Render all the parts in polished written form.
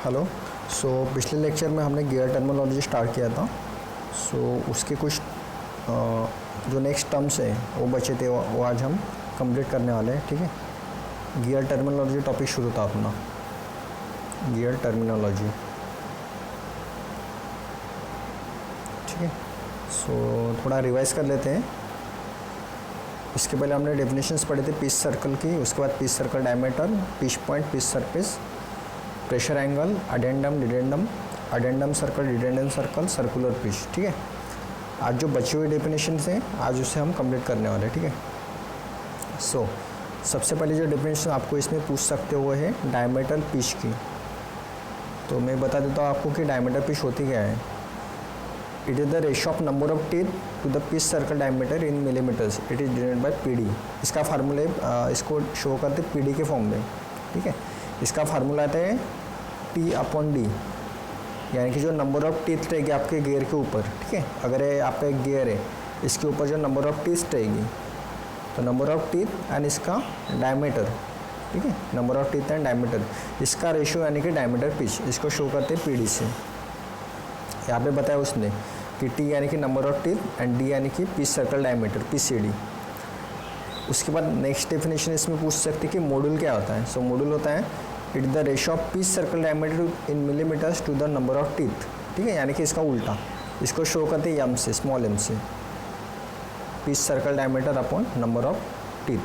Hello. पिछले lecture में हमने गियर टर्मिनोलॉजी स्टार्ट किया था। उसके कुछ जो नेक्स्ट टर्म्स हैं वो बचे थे, वो आज हम कंप्लीट करने वाले हैं। ठीक है, गियर टर्मिनोलॉजी टॉपिक शुरू था अपना, गियर टर्मिनोलॉजी। ठीक है, थोड़ा रिवाइज कर लेते हैं। इसके पहले हमने डेफिनेशंस पढ़े थे पिच सर्कल की, उसके बाद pitch circle diameter, pitch point, pitch surface, pressure angle, addendum, dedendum, addendum circle, dedendum circle, circular pitch. ठीक है, आज जो बची हुई डेफिनेशन हैं आज उसे हम कंप्लीट करने वाले हैं। ठीक है, सबसे पहले जो डेफिनेशन आपको इसमें पूछ सकते हो है डायमीटर पिच की। तो मैं बता देता हूँ आपको कि डायमीटर पिच होती क्या है। It is the ratio of number of teeth to the pitch circle diameter in millimetres. It is denoted by PD. इसका फार्मूला इसको शो करते पीडी के फॉर्म में। ठीक है, इसका फार्मूला आता है T/D, यानी कि जो नंबर ऑफ टीथ रहेगी आपके गियर के ऊपर। ठीक है, अगर ये आपका एक गियर है, इसके ऊपर जो नंबर ऑफ टीथ रहेगी, तो नंबर ऑफ टीथ एंड इसका डायमीटर। ठीक है, number of teeth and diameter, इसका रेशियो यानी कि डायमीटर पिच, इसको शो करते हैं पीडी से। यहाँ पे बताया उसने कि T यानी कि number of teeth and D यानी कि पिच सर्कल डायमीटर, PCD। उसके बाद नेक्स्ट डेफिनेशन इसमें पूछ सकते कि मॉड्यूल क्या होता है। मॉड्यूल होता है it the ratio of pitch circle diameter in millimetres to the number of teeth. ठीक है, यानी कि इसका उल्टा, इसको शो करते हैं m से, स्मॉल m से, pitch circle diameter upon number of teeth,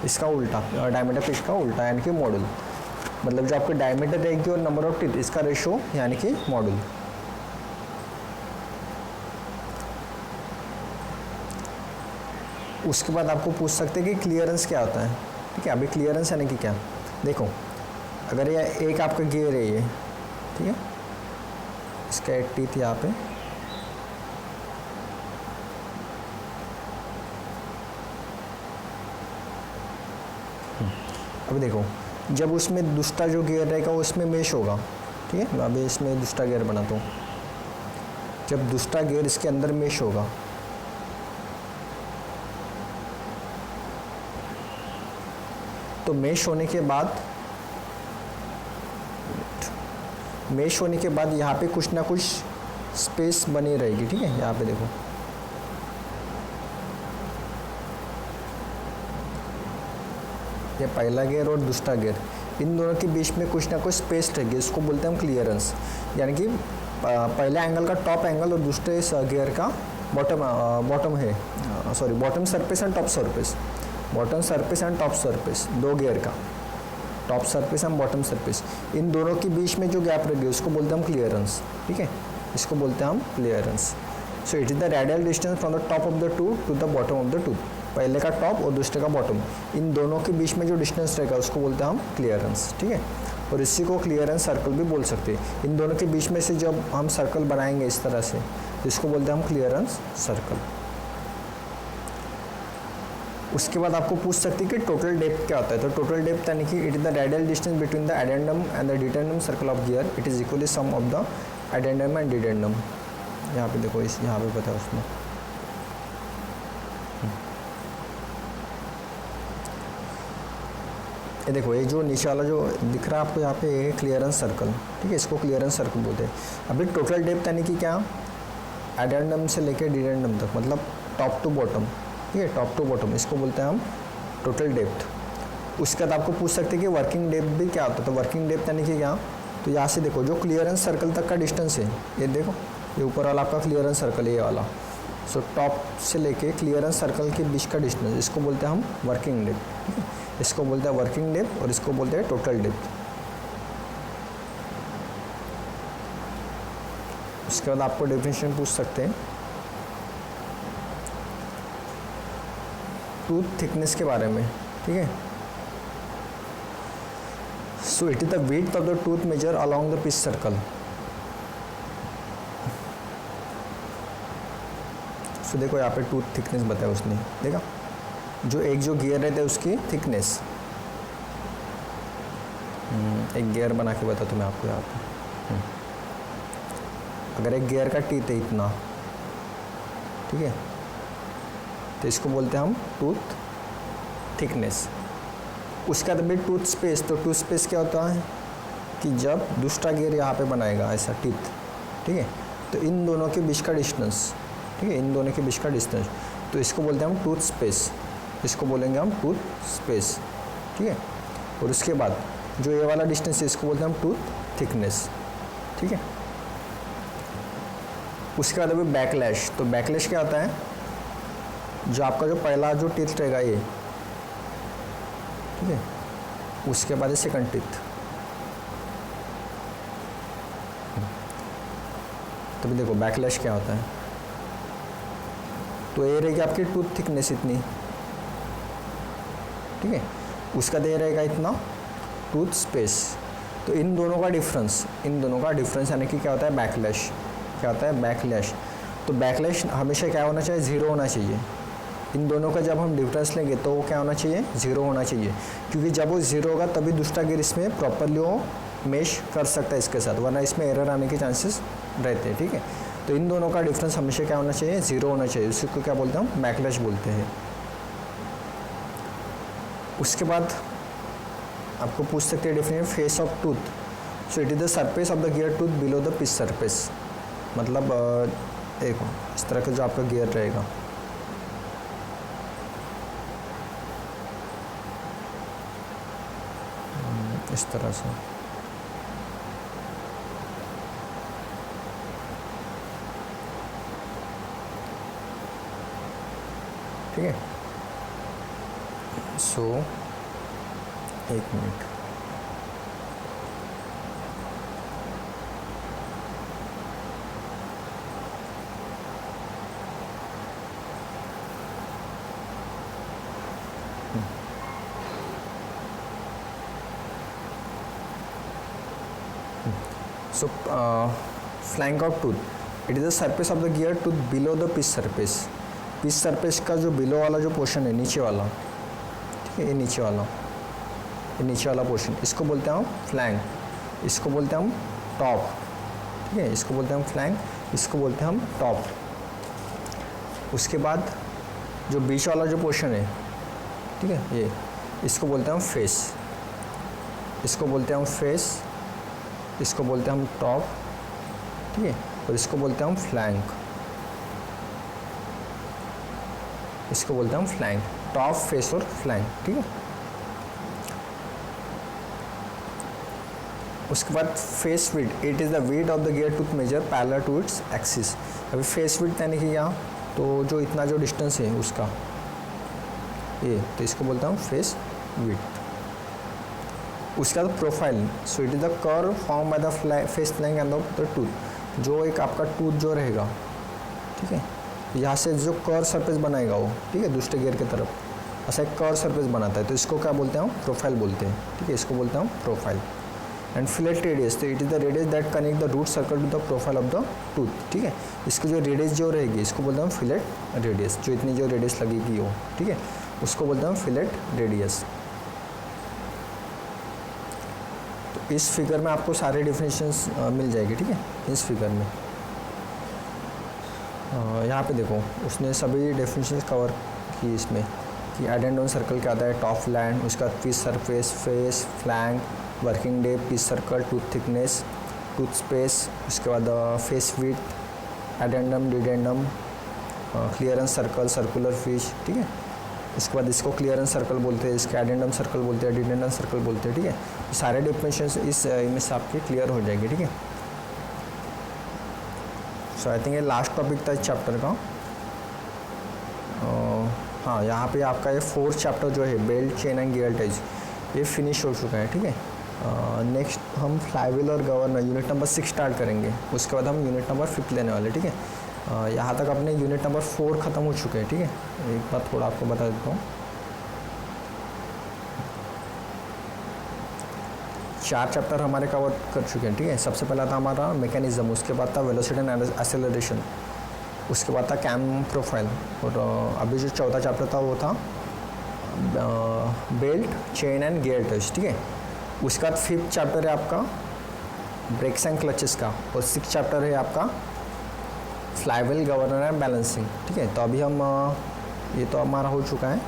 इसका उल्टा, डायमीटर पिच का उल्टा यानी कि मॉड्यूल। मतलब जो आपके डायमीटर रहेगी और नंबर ऑफ टीथ, इसका रेशियो यानी कि मॉड्यूल। उसके बाद आपको पूछ सकते हैं कि क्लियरेंस क्या होता है। ठीक है, अभी क्लियरेंस यानी कि क्या, देखो अगर ये एक आपका गियर है ये, ठीक है, इसका एक टीथ यहाँ पे, अभी देखो जब उसमें दूसरा जो गियर रहेगा उसमें मेश होगा। ठीक है, मैं अभी इसमें दूसरा गियर बनाता हूँ। जब दूसरा गियर इसके अंदर मेश होगा, तो मेश होने के बाद यहाँ पे कुछ ना कुछ स्पेस बनी रहेगी। ठीक है, यहाँ पे देखो, ये पहला गियर और दूसरा गियर, इन दोनों के बीच में कुछ ना कुछ स्पेस रहेगी, इसको बोलते हैं हम क्लियरेंस। यानी कि पहले एंगल का टॉप एंगल और दूसरे गियर का बॉटम है, sorry bottom surface and top surface, bottom surface and top surface, दो गियर का top surface and bottom surface, इन दोनों के बीच में जो गैप रहेगी उसको बोलते हैं हम क्लियरेंस। ठीक है, इसको बोलते हैं हम clearance. It is the radial distance from the top of the tooth to the bottom of the tooth. पहले का टॉप और दूसरे का बॉटम, इन दोनों के बीच में जो डिस्टेंस रहेगा उसको बोलते हैं हम क्लियरेंस। ठीक है, और इसी को क्लियरेंस सर्कल भी बोल सकते हैं। इन दोनों के बीच में से जब हम सर्कल बनाएंगे इस तरह से, इसको बोलते हैं हम क्लियरेंस सर्कल। उसके बाद आपको पूछ सकते हैं कि टोटल डेप्थ क्या होता है। तो टोटल डेप्थ यानी कि it is the radial distance between the addendum and the dedendum circle of gear. It is equally sum of the addendum and dedendum. यहाँ पे देखो, इस यहाँ पे पता है उसमें, ये देखो, ये जो नीचे वाला जो दिख रहा है आपको यहाँ पे, ये क्लियरेंस सर्कल। ठीक है, इसको क्लियरेंस सर्कल बोलते हैं। अभी टोटल डेप्थ यानी कि क्या, एडेंडम से लेकर डिडेंडम तक, मतलब टॉप टू बॉटम। ठीक है, टॉप टू बॉटम, इसको बोलते हैं हम टोटल डेप्थ। उसके बाद आपको पूछ सकते हैं कि वर्किंग डेप्थ भी क्या होता है। तो वर्किंग डेप्थ यानी कि क्या, तो यहाँ से देखो जो क्लियरेंस सर्कल तक का डिस्टेंस है, ये देखो, ये ऊपर वाला आपका क्लियरेंस सर्कल है, ये वाला। टॉप से लेके क्लियरेंस सर्कल के बीच का डिस्टेंस, इसको बोलते हैं हम वर्किंग डेप्थ। ठीक है, इसको बोलते हैं वर्किंग डेप्थ और इसको बोलते हैं टोटल डेप्थ। उसके बाद आपको डेफिनेशन पूछ सकते हैं टूथ थिकनेस के बारे में। ठीक है, it is the width of the tooth measure along the pitch circle. देखो यहाँ पे टूथ थिकनेस बताया उसने, देखा, जो गियर रहता है उसकी थिकनेस। एक गियर बना के बता तो मैं आपको यहाँ पे, अगर एक गियर का टीथ है इतना, ठीक है, तो इसको बोलते हैं हम टूथ थिकनेस। उसके बाद भी टूथ स्पेस, तो टूथ स्पेस क्या होता है कि जब दूसरा गियर यहाँ पे बनाएगा ऐसा टीथ, ठीक है, तो इन दोनों के बीच का डिस्टेंस, ठीक है, इन दोनों के बीच का डिस्टेंस, तो इसको बोलते हैं हम टूथ स्पेस, इसको बोलेंगे हम टूथ स्पेस, ठीक है। और उसके बाद जो ये वाला डिस्टेंस है इसको बोलते हैं हम टूथ थिकनेस, ठीक है। उसके बाद अभी बैकलैश, तो बैकलैश क्या होता है, जो आपका जो पहला जो टीथ रहेगा ये, ठीक है, उसके बाद सेकंड टीथ, तो देखो बैकलैश क्या होता है, तो ये रहेगी आपकी टूथ थिकनेस इतनी, ठीक है, उसका दे रहेगा इतना टूथ स्पेस, तो इन दोनों का डिफरेंस यानी कि क्या होता है बैकलैश, क्या होता है बैकलैश। तो बैकलैश हमेशा क्या होना चाहिए, ज़ीरो होना चाहिए। इन दोनों का जब हम डिफरेंस लेंगे तो वो क्या होना चाहिए, ज़ीरो होना चाहिए, क्योंकि जब वो ज़ीरो होगा तभी दूसरा गियर इसमें प्रॉपरली वो मेश कर सकता है इसके साथ, वरना इसमें एरर आने के चांसेस रहते हैं, ठीक है। तो इन दोनों का डिफरेंस हमेशा क्या होना चाहिए, ज़ीरो होना चाहिए, उसी को क्या बोलते हैं हम बैकलैश बोलते हैं। उसके बाद आपको पूछ सकते हैं definite face of tooth, so it is the surface of the gear tooth below the pitch surface, मतलब देखो इस तरह का जो आपका गियर रहेगा, इस तरह से, ठीक है। सो एक minute, so flank of tooth, it is the surface of the gear tooth below the pitch surface, pitch surface का जो बिलो वाला जो पोर्शन है, नीचे वाला, ठीक है, ये नीचे वाला पोर्शन, इसको बोलते हैं हम फ्लैंक, इसको बोलते हैं हम टॉप, ठीक है, इसको बोलते हैं हम फ्लैंक, इसको बोलते हैं हम टॉप। उसके बाद जो बीच वाला जो पोर्शन है, ठीक है, ये इसको बोलते हैं हम फेस, इसको बोलते हैं हम फेस, इसको बोलते हैं हम टॉप, ठीक है, और इसको बोलते हैं हम फ्लैंक, इसको बोलते हैं हम फ्लैंक, टॉप, फेस और फ्लैंक, ठीक है। उसके बाद face width, it is the width of the gear tooth measure parallel to its axis. अभी फेस विड्थ यानी कि यहाँ तो जो इतना जो डिस्टेंस है उसका ये, तो इसको बोलता हूँ फेस विड्थ। उसके बाद profile, so it is the curve form by the face flank and the tooth, जो एक आपका टूथ जो रहेगा, ठीक है, यहाँ से जो कर्व सरफेस बनाएगा वो, ठीक है, दूसरे गियर की तरफ ऐसा एक कर्व सरफेस बनाता है, तो इसको क्या बोलते हैं हम प्रोफाइल बोलते हैं, ठीक है, इसको बोलते हैं हम प्रोफाइल। एंड फिलेट रेडियस, तो it is the radius that connect the root circle to the profile of the tooth, ठीक है, इसकी जो रेडियस जो रहेगी इसको बोलते हैं हम फिलेट रेडियस, जो इतनी जो रेडियस लगेगी वो, ठीक है, उसको बोलते हैं हम फिलेट रेडियस। तो इस फिगर में आपको सारे डिफिनेशंस मिल जाएगी, ठीक है, इस फिगर में। यहाँ पे देखो उसने सभी डेफिनेशंस कवर की इसमें, कि एडेंडोन सर्कल क्या आता है, टॉप लैंड, उसका pitch surface, face, flank, working day, pitch circle, tooth thickness, tooth space, उसके बाद face width, addendum, dedendum, clearance circle, circular fish, ठीक है। इसके बाद इसको क्लियरेंस सर्कल बोलते हैं, इसके एडेंडम सर्कल बोलते हैं, डिडेंडम सर्कल बोलते हैं, ठीक है। सारे डेफिनेशंस इस इमेज से आपके क्लियर हो जाएंगे, ठीक है। सो आई थिंक ये लास्ट टॉपिक था इस चैप्टर का। हाँ, यहाँ पे आपका ये 4th चैप्टर जो है belt, chain and gear ties, ये फिनिश हो चुका है, ठीक है। नेक्स्ट हम फ्लाईव्हील और गवर्नर यूनिट नंबर 6 स्टार्ट करेंगे, उसके बाद हम यूनिट नंबर 5 लेने वाले, ठीक है। यहाँ तक अपने यूनिट नंबर 4 ख़त्म हो चुके हैं, ठीक है। एक बार थोड़ा आपको बता देता हूँ, 4 चैप्टर हमारे कवर कर चुके हैं, ठीक है। सबसे पहला था हमारा मैकेनिज्म, उसके बाद था वेलोसिटी एंड एक्सेलरेशन, उसके बाद था कैम प्रोफाइल, और अभी जो चौथा चैप्टर था वो था belt, chain and gear touch, ठीक है। उसके बाद 5th चैप्टर है आपका ब्रेक्स एंड क्लचेस का, और 6th चैप्टर है आपका फ्लाईव्हील, गवर्नर एंड बैलेंसिंग, ठीक है। तो अभी हम ये तो हमारा हो चुका है,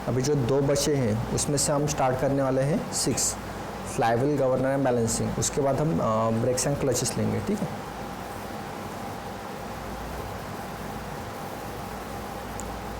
अभी जो 2 बचे हैं उसमें से हम स्टार्ट करने वाले हैं 6 फ्लाईव्हील, गवर्नर एंड बैलेंसिंग। उसके बाद हम ब्रेक्स एंड क्लचेस लेंगे, ठीक है।